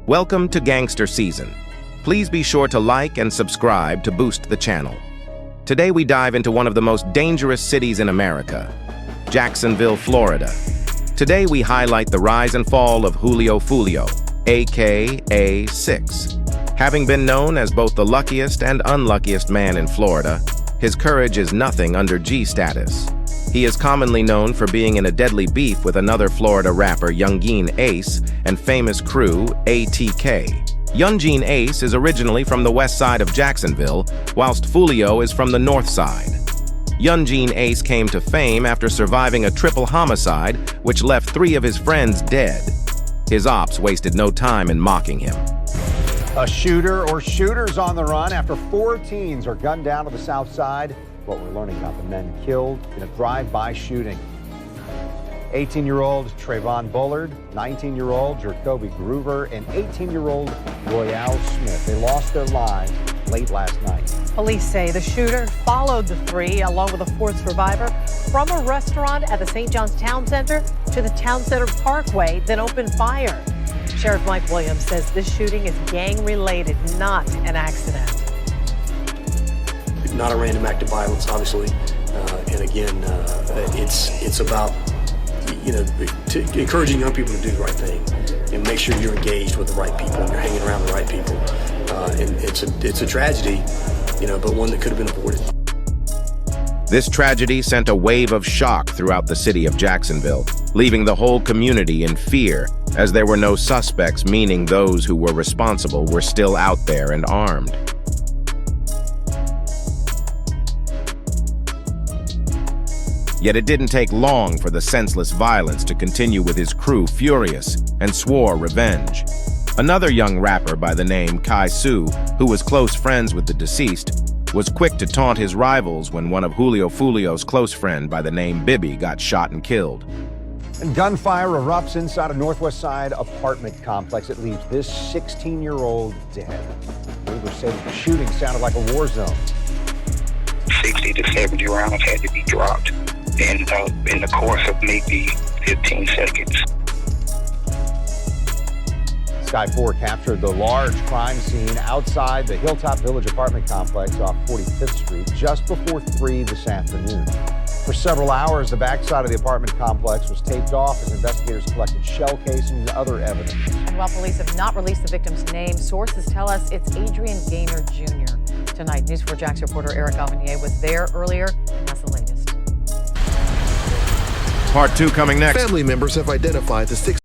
Welcome to Gangster Season. Please be sure to like and subscribe to boost the channel. Today we dive into one of the most dangerous cities in America, Jacksonville, Florida. Today we highlight the rise and fall of Julio, aka 6. Having been known as both the luckiest and unluckiest man in Florida, his courage is nothing under G status. He is commonly known for being in a deadly beef with another Florida rapper, Yungin Ace, and famous crew, ATK. Yungin Ace is originally from the west side of Jacksonville, whilst Julio is from the north side. Yungin Ace came to fame after surviving a triple homicide which left 3 of his friends dead. His ops wasted no time in mocking him. A shooter or shooters on the run after 4 teens are gunned down to the south side. What we're learning about the men killed in a drive-by shooting. 18-year-old Trayvon Bullard, 19-year-old Jacoby Groover, and 18-year-old Royale Smith. They lost their lives late last night. Police say the shooter followed the 3, along with a 4th survivor, from a restaurant at the St. John's Town Center to the Town Center Parkway, then opened fire. Sheriff Mike Williams says this shooting is gang-related, not an accident. Not a random act of violence, obviously, and again, it's about encouraging young people to do the right thing and make sure you're engaged with the right people and you're hanging around the right people. And it's a tragedy, but one that could have been avoided. This tragedy sent a wave of shock throughout the city of Jacksonville, leaving the whole community in fear, as there were no suspects, meaning those who were responsible were still out there and armed. Yet it didn't take long for the senseless violence to continue, with his crew furious and swore revenge. Another young rapper by the name Kai Su, who was close friends with the deceased, was quick to taunt his rivals when one of Julio Foolio's close friend by the name Bibby got shot and killed. And gunfire erupts inside a Northwest Side apartment complex. It leaves this 16-year-old dead. Neighbors say that the shooting sounded like a war zone. 60 to 70 rounds had to be dropped in the course of maybe 15 seconds. Sky 4 captured the large crime scene outside the Hilltop Village apartment complex off 45th Street just before 3 this afternoon. For several hours, the backside of the apartment complex was taped off as investigators collected shell casings and other evidence. And while police have not released the victim's name, sources tell us it's Adrian Gaynor Jr. Tonight, News 4 Jax reporter Eric Alvanier was there earlier, and that's the latest. Part 2 coming next. Family members have identified the 6